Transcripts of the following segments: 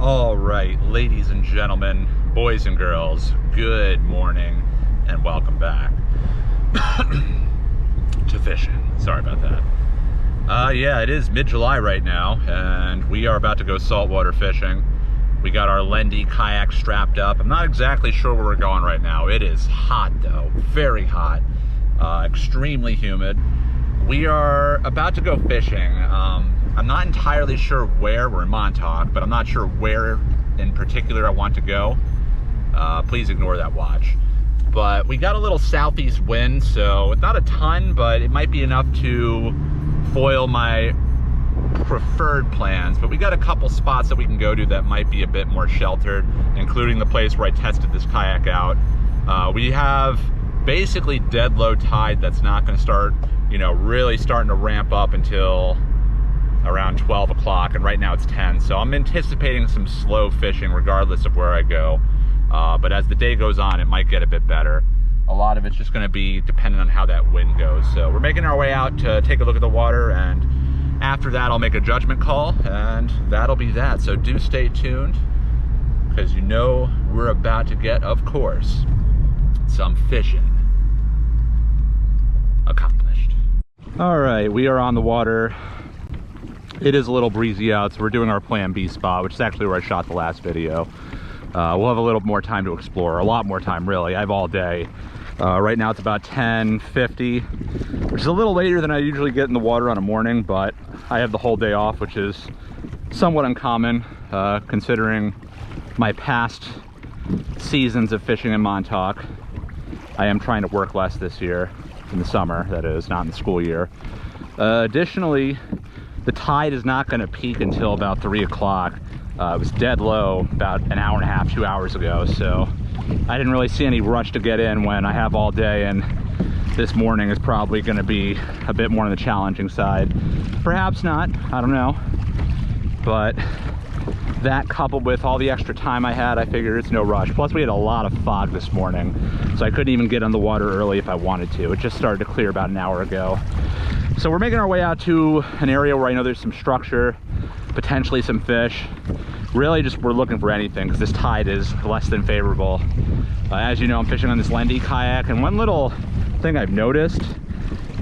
All right, ladies and gentlemen, boys and girls, good morning and welcome back to fishing. Sorry about that. Yeah, it is mid-July right now and we are about to go saltwater fishing. We got our Lendy kayak strapped up. I'm not exactly sure where we're going right now. It is hot though, very hot, extremely humid. We are about to go fishing. I'm not entirely sure where. We're in Montauk, but I'm not sure where in particular I want to go. Please ignore that watch. But we got a little southeast wind, so it's not a ton, but it might be enough to foil my preferred plans. But we got a couple spots that we can go to that might be a bit more sheltered, including the place where I tested this kayak out. We have basically dead low tide that's not going to start, really starting to ramp up until around 12 o'clock, and right now it's 10, so I'm anticipating some slow fishing regardless of where I go. But as the day goes on, it might get a bit better. A lot of it's just going to be dependent on how that wind goes. So we're making our way out to take a look at the water, and after that I'll make a judgment call, and that'll be that. So do stay tuned, because we're about to get, of course, some fishing accomplished. All right, we are on the water. It is a little breezy out, so we're doing our plan B spot, which is actually where I shot the last video. We'll have a little more time to explore, a lot more time really. I have all day. Right now it's about 10:50, which is a little later than I usually get in the water on a morning, but I have the whole day off, which is somewhat uncommon considering my past seasons of fishing in Montauk. I am trying to work less this year, in the summer, that is, not in the school year. Additionally, the tide is not going to peak until about 3 o'clock. It was dead low about an hour and a half, 2 hours ago, so I didn't really see any rush to get in when I have all day, and this morning is probably going to be a bit more on the challenging side. Perhaps not, I don't know. But that coupled with all the extra time I had, I figured it's no rush. Plus we had a lot of fog this morning, so I couldn't even get on the water early if I wanted to. It just started to clear about an hour ago. So we're making our way out to an area where I know there's some structure, potentially some fish. Really just we're looking for anything because this tide is less than favorable. As you know, I'm fishing on this Lendy kayak, and one little thing I've noticed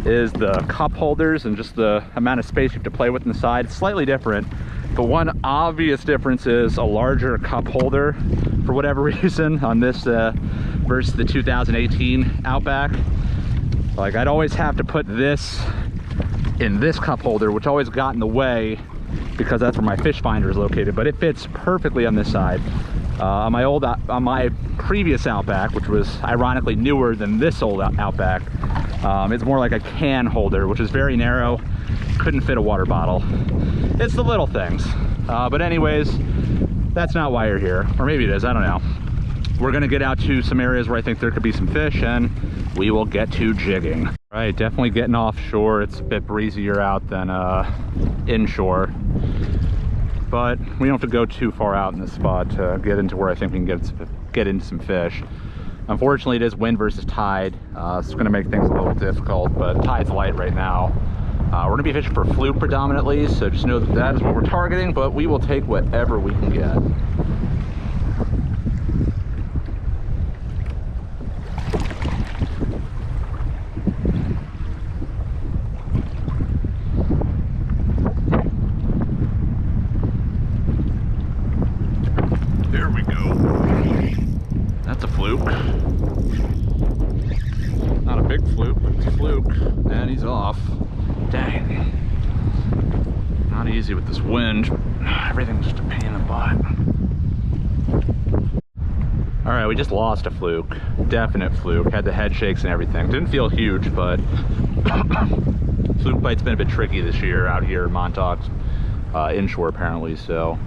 is the cup holders and just the amount of space you have to play with on the side. It's slightly different, but one obvious difference is a larger cup holder for whatever reason on this versus the 2018 Outback. Like, I'd always have to put this in this cup holder, which always got in the way because that's where my fish finder is located, but it fits perfectly on this side. On my previous Outback, which was ironically newer than this old Outback, it's more like a can holder, which is very narrow, couldn't fit a water bottle. It's the little things. But anyways, that's not why you're here, or maybe it is, I don't know. We're gonna get out to some areas where I think there could be some fish, and we will get to jigging. All right, definitely getting offshore. It's a bit breezier out than inshore, but we don't have to go too far out in this spot to get into where I think we can get into some fish. Unfortunately, it is wind versus tide, so it's gonna make things a little difficult, but tide's light right now. We're gonna be fishing for fluke predominantly, so just know that that is what we're targeting, but we will take whatever we can get. There we go. That's a fluke. Not a big fluke, but it's a fluke. And he's off. Dang. Not easy with this wind. Everything's just a pain in the butt. All right, we just lost a fluke. Definite fluke. Had the head shakes and everything. Didn't feel huge, but fluke bite's been a bit tricky this year out here in Montauk, inshore apparently, so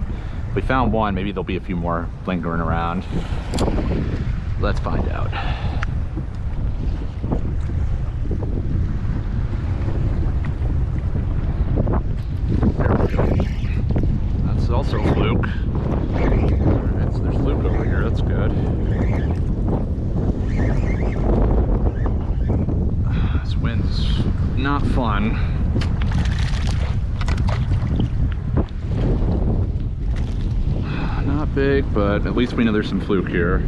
we found one. Maybe there'll be a few more lingering around. Let's find out. There we go. That's also a fluke. Alright, so there's fluke over here. That's good. This wind's not fun. Not big, but at least we know there's some fluke here.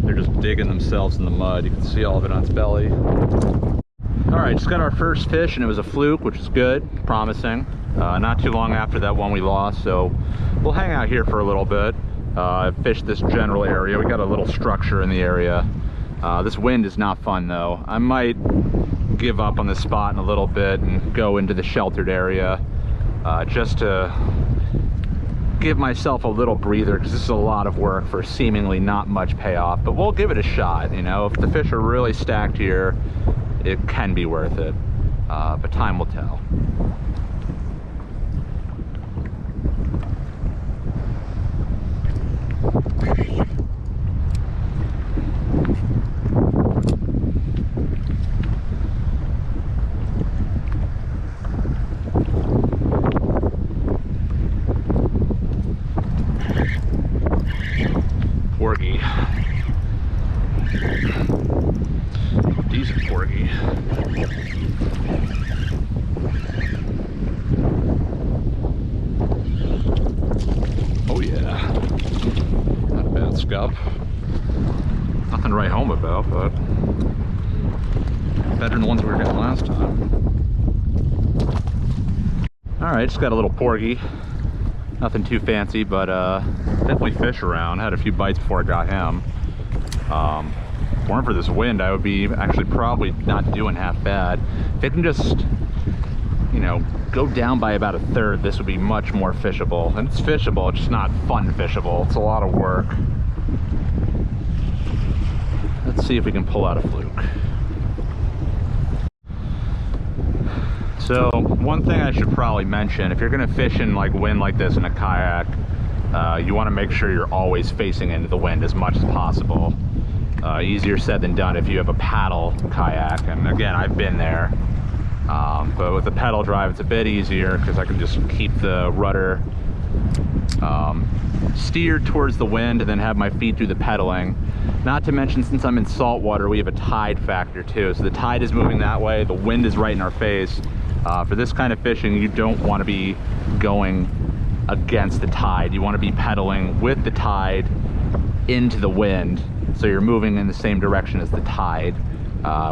They're just digging themselves in the mud. You can see all of it on its belly. All right, just got our first fish, and it was a fluke, which is good, promising. Not too long after that one we lost, so we'll hang out here for a little bit. Fish this general area. We got a little structure in the area. This wind is not fun though. I might give up on this spot in a little bit and go into the sheltered area just to give myself a little breather, because this is a lot of work for seemingly not much payoff, but we'll give it a shot. You know, if the fish are really stacked here, it can be worth it, but time will tell. Porgy. Decent porgy. Oh yeah. Not a bad scup. Nothing to write home about, but better than the ones we were getting last time. Alright, just got a little porgy. Nothing too fancy, but definitely fish around. Had a few bites before I got him. If it weren't for this wind, I would be actually probably not doing half bad. If it can just, you know, go down by about a third, this would be much more fishable. And it's fishable, it's just not fun fishable. It's a lot of work. Let's see if we can pull out a fluke. So one thing I should probably mention, if you're gonna fish in like wind like this in a kayak, you wanna make sure you're always facing into the wind as much as possible. Easier said than done if you have a paddle kayak, and again, I've been there. But with the pedal drive, it's a bit easier because I can just keep the rudder steered towards the wind and then have my feet do the pedaling. Not to mention, since I'm in salt water, we have a tide factor too. So the tide is moving that way, the wind is right in our face. For this kind of fishing, you don't want to be going against the tide. You want to be pedaling with the tide into the wind, so you're moving in the same direction as the tide,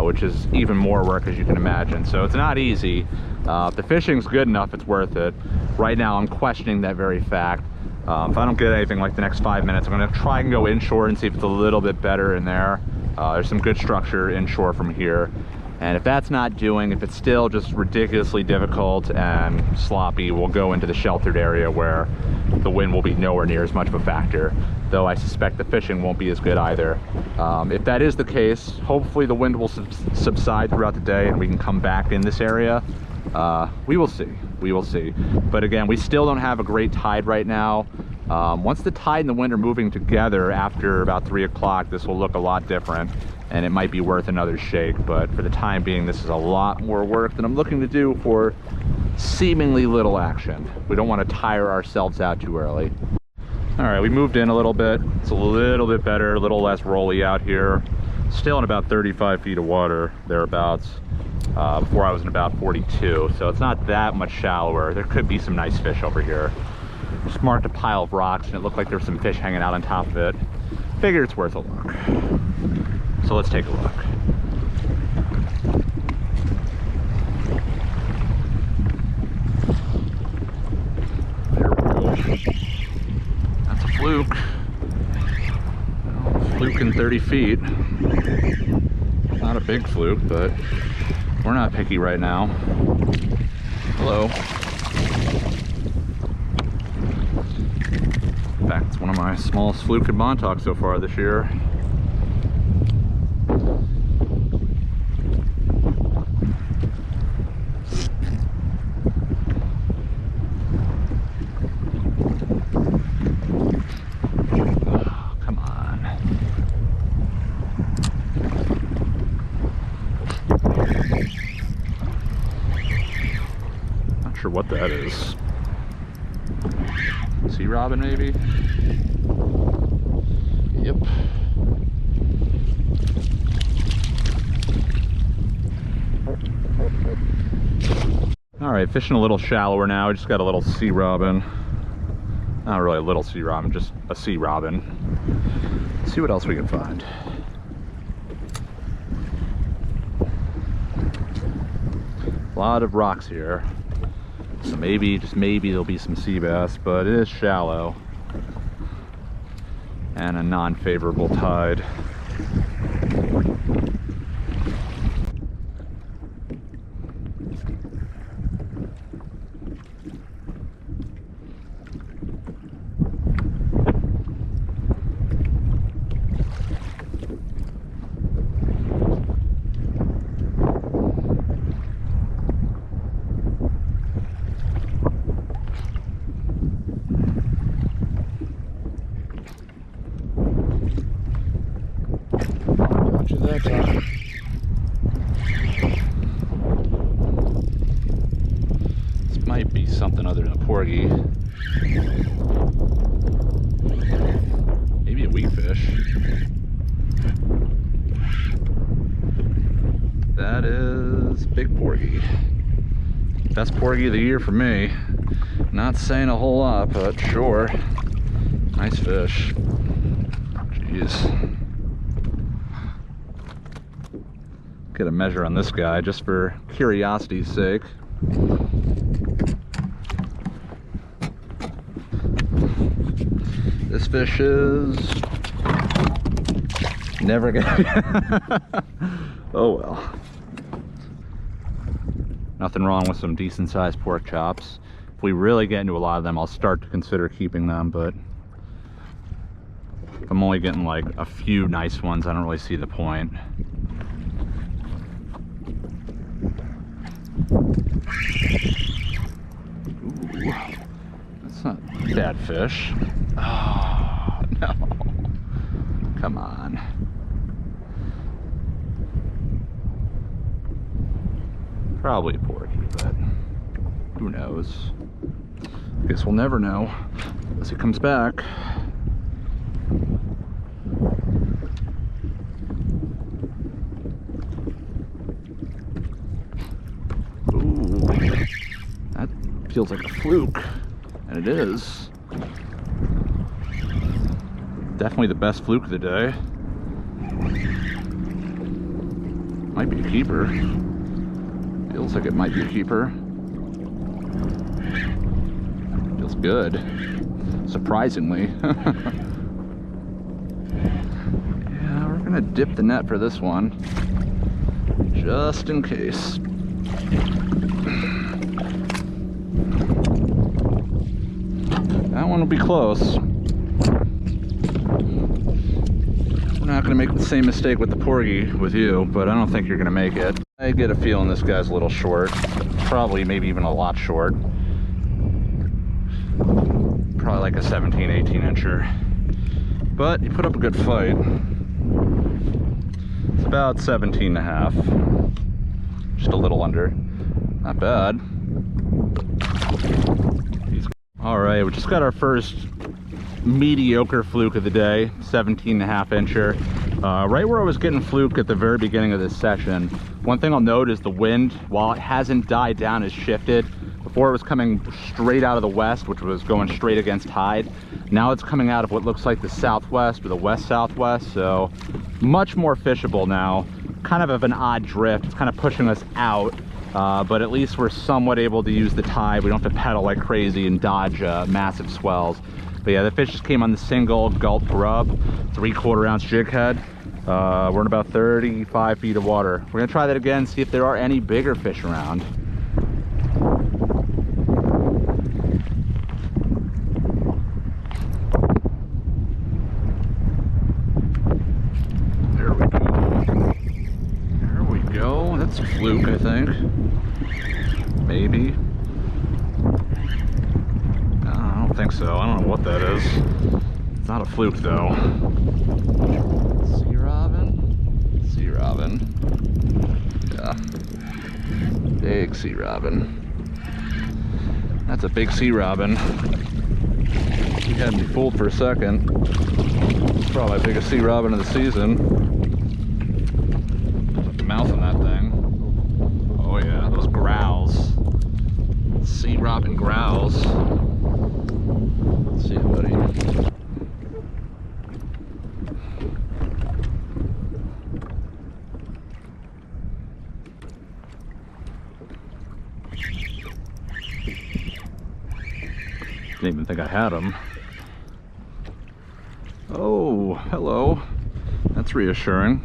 which is even more work, as you can imagine. So it's not easy. If the fishing's good enough, it's worth it. Right now, I'm questioning that very fact. If I don't get anything like the next 5 minutes, I'm going to try and go inshore and see if it's a little bit better in there. There's some good structure inshore from here. And if that's not doing, if it's still just ridiculously difficult and sloppy, we'll go into the sheltered area where the wind will be nowhere near as much of a factor, though I suspect the fishing won't be as good either. If that is the case, hopefully the wind will subside throughout the day and we can come back in this area. We will see, we will see. But again, we still don't have a great tide right now. Once the tide and the wind are moving together after about 3 o'clock, this will look a lot different, and it might be worth another shake. But for the time being, this is a lot more work than I'm looking to do for seemingly little action. We don't want to tire ourselves out too early. All right, we moved in a little bit. It's a little bit better, a little less rolly out here. Still in about 35 feet of water, thereabouts. Before I was in about 42, so it's not that much shallower. There could be some nice fish over here. Just marked a pile of rocks and it looked like there's some fish hanging out on top of it. Figure it's worth a look. So let's take a look. There we go. That's a fluke. Fluke in 30 feet. Not a big fluke, but we're not picky right now. Hello. In fact, it's one of my smallest fluke in Montauk so far this year. Oh, come on. Not sure what that is. Sea robin, maybe? Yep. All right, fishing a little shallower now. We just got a little sea robin. Not really a little sea robin, just a sea robin. Let's see what else we can find. A lot of rocks here. So maybe, just maybe, there'll be some sea bass, but it is shallow. And a non-favorable tide. That time. This might be something other than a porgy. Maybe a weakfish. That is big porgy. Best porgy of the year for me. Not saying a whole lot, but sure. Nice fish. Jeez. Get a measure on this guy just for curiosity's sake. This fish is never gonna oh well. Nothing wrong with some decent sized pork chops. If we really get into a lot of them, I'll start to consider keeping them, but if I'm only getting like a few nice ones, I don't really see the point. Ooh, that's not a bad fish. Oh, no. Come on. Probably a porgy, but who knows? Guess we'll never know unless he comes back. Feels like a fluke, and it is. Definitely the best fluke of the day. Might be a keeper. Feels like it might be a keeper. Feels good, surprisingly. Yeah, we're gonna dip the net for this one, just in case. That one will be close. We're not going to make the same mistake with the porgy with you, but I don't think you're going to make it. I get a feeling this guy's a little short. Probably, maybe even a lot short. Probably like a 17, 18 incher. But he put up a good fight. It's about 17 and a half. Just a little under. Not bad. All right, we just got our first mediocre fluke of the day, 17 and a half incher. Right where I was getting fluke at the very beginning of this session. One thing I'll note is the wind, while it hasn't died down, has shifted. Before it was coming straight out of the west, which was going straight against tide. Now it's coming out of what looks like the southwest or the west-southwest, so much more fishable now. Kind of an odd drift, it's kind of pushing us out. But at least we're somewhat able to use the tide. We don't have to pedal like crazy and dodge massive swells. But yeah, the fish just came on the single gulp grub, 3/4 ounce jig head. We're in about 35 feet of water. We're gonna try that again, see if there are any bigger fish around. There we go. There we go. That's a fluke, I think. Maybe. I don't think so. I don't know what that is. It's not a fluke though. Sea robin? Sea robin. Yeah. Big sea robin. That's a big sea robin. You had me fooled for a second. It's probably the biggest sea robin of the season. Look at the mouth on that thing. Oh yeah, those growls. Sea robin growls. See you, buddy. Didn't even think I had him. Oh, hello. That's reassuring.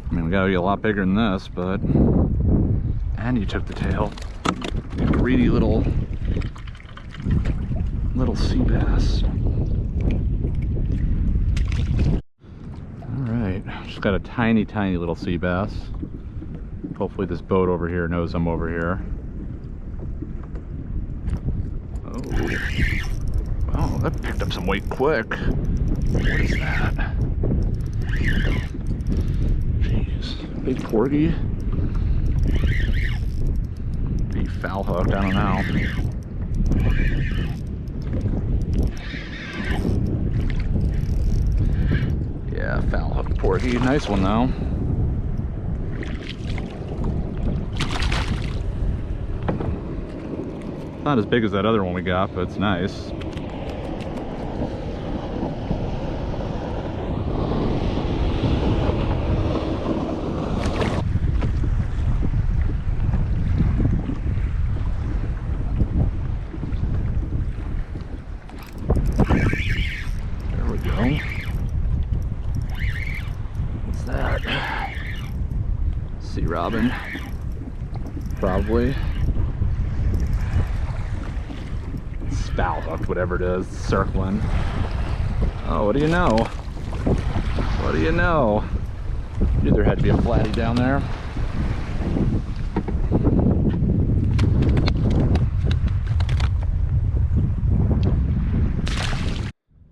I mean, we gotta be a lot bigger than this, but... And you took the tail. You greedy little sea bass. Alright, just got a tiny little sea bass. Hopefully this boat over here knows I'm over here. Oh. Oh, that picked up some weight quick. What is that? Jeez, big porgy. Big foul hooked, I don't know. Yeah, foul hooked porgy. Nice one though. Not as big as that other one we got, but it's nice. There we go. What's that? Sea robin. Probably. Foul hooked, whatever it is, circling. Oh, what do you know? What do you know? Knew there had to be a flatty down there.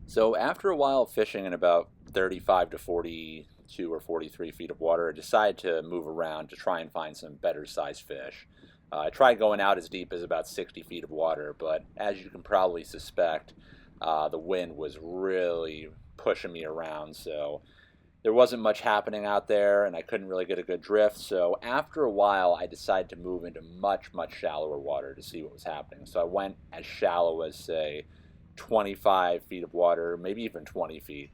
So after a while of fishing in about 35 to 42 or 43 feet of water, I decided to move around to try and find some better sized fish. I tried going out as deep as about 60 feet of water, but as you can probably suspect, the wind was really pushing me around, so there wasn't much happening out there, and I couldn't really get a good drift. So after a while, I decided to move into much shallower water to see what was happening. So I went as shallow as, say, 25 feet of water, maybe even 20 feet.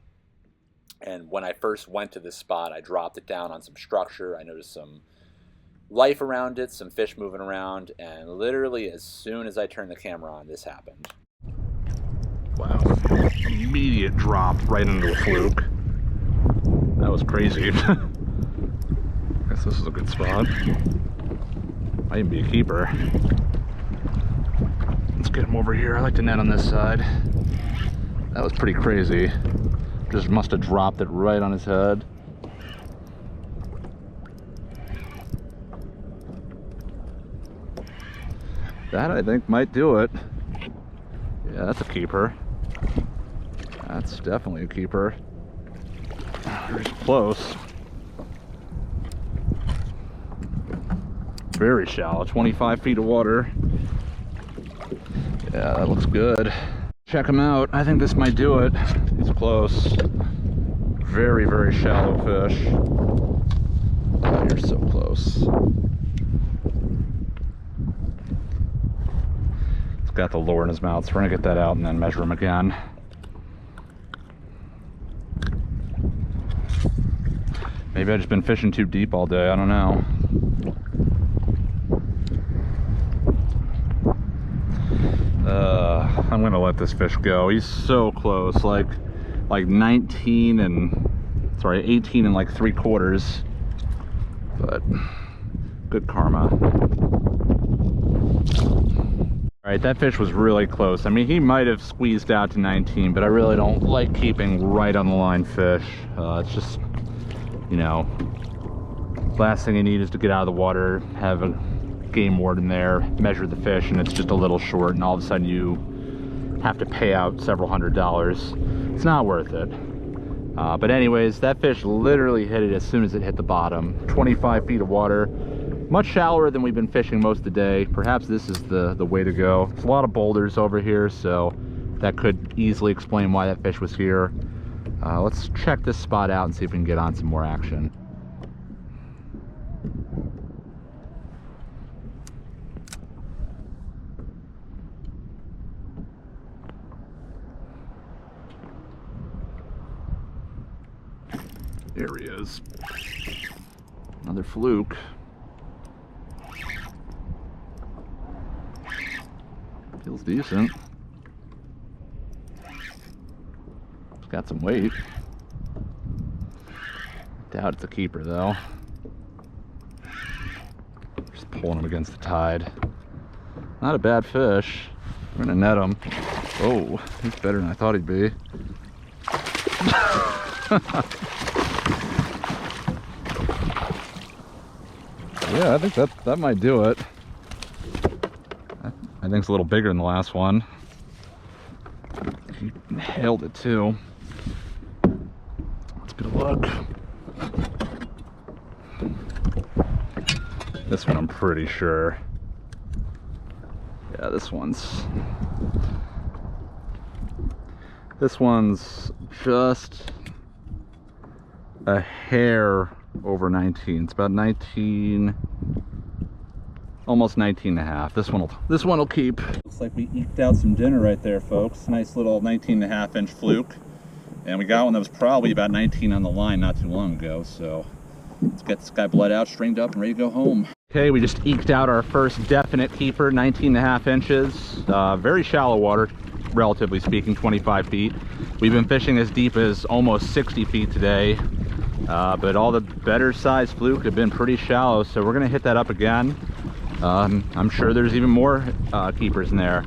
And when I first went to this spot, I dropped it down on some structure. I noticed some life around it, some fish moving around, and literally as soon as I turned the camera on, this happened. Wow, immediate drop right into a fluke. That was crazy. Guess this is a good spot. Might even be a keeper. Let's get him over here. I like to net on this side. That was pretty crazy. Just must have dropped it right on his head. That, I think, might do it. Yeah, that's a keeper. That's definitely a keeper. Very close. Very shallow, 25 feet of water. Yeah, that looks good. Check him out. I think this might do it. He's close. Very shallow fish. Oh, you're so close. Got the lure in his mouth, so we're gonna get that out and then measure him again. Maybe I've just been fishing too deep all day, I don't know. I'm gonna let this fish go. He's so close, like 18 and like 3/4, but good karma. Alright, that fish was really close. I mean, he might have squeezed out to 19, but I really don't like keeping right on the line fish. It's just, you know, last thing you need is to get out of the water, have a game warden there, measure the fish, and it's just a little short, and all of a sudden you have to pay out several $100s. It's not worth it. But anyways, that fish literally hit it as soon as it hit the bottom. 25 feet of water. Much shallower than we've been fishing most of the day. Perhaps this is the way to go. There's a lot of boulders over here, so that could easily explain why that fish was here. Let's check this spot out and see if we can get on some more action. There he is. Another fluke. Feels decent. It's got some weight. Doubt it's a keeper though. Just pulling him against the tide. Not a bad fish. We're gonna net him. Oh, he's better than I thought he'd be. Yeah, I think that might do it. I think it's a little bigger than the last one. He nailed it too. Let's get a look. This one I'm pretty sure. Yeah, this one's just a hair over 19. It's about 19, almost 19 and a half. This one will keep. Looks like we eked out some dinner right there, folks. Nice little 19 and a half inch fluke. And we got one that was probably about 19 on the line not too long ago. So let's get this guy bled out, stringed up, and ready to go home. Okay, we just eked out our first definite keeper, 19 and a half inches. Very shallow water, relatively speaking, 25 feet. We've been fishing as deep as almost 60 feet today. But all the better sized fluke have been pretty shallow, so we're gonna hit that up again. I'm sure there's even more keepers in there.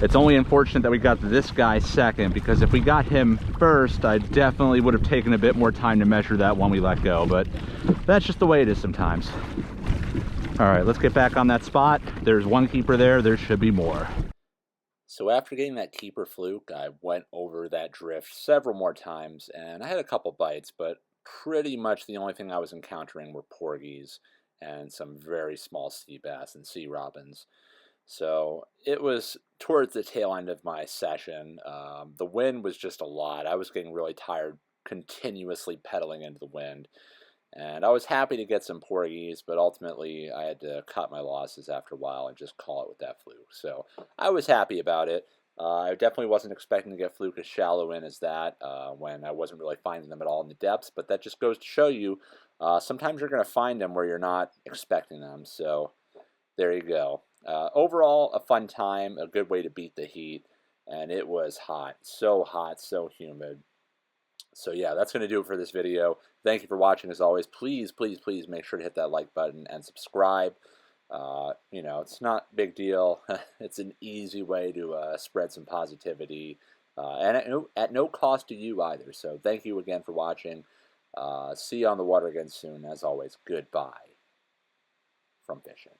It's only unfortunate that we got this guy second, because if we got him first, I definitely would have taken a bit more time to measure that one we let go, but that's just the way it is sometimes. All right, let's get back on that spot. There's one keeper there, there should be more. So after getting that keeper fluke, I went over that drift several more times, and I had a couple bites, but pretty much the only thing I was encountering were porgies and some very small sea bass and sea robins. So it was towards the tail end of my session. The wind was just a lot. I was getting really tired continuously pedaling into the wind. And I was happy to get some porgies, but ultimately I had to cut my losses after a while and just call it with that fluke. So I was happy about it. I definitely wasn't expecting to get fluke as shallow in as that when I wasn't really finding them at all in the depths, but that just goes to show you sometimes you're going to find them where you're not expecting them. So there you go. Overall, a fun time, a good way to beat the heat, and it was hot, so humid. So yeah, that's going to do it for this video. Thank you for watching. As always, please make sure to hit that like button and subscribe. You know, it's not a big deal. It's an easy way to spread some positivity, and at no cost to you either. So thank you again for watching. See you on the water again soon. As always, goodbye from Fishin.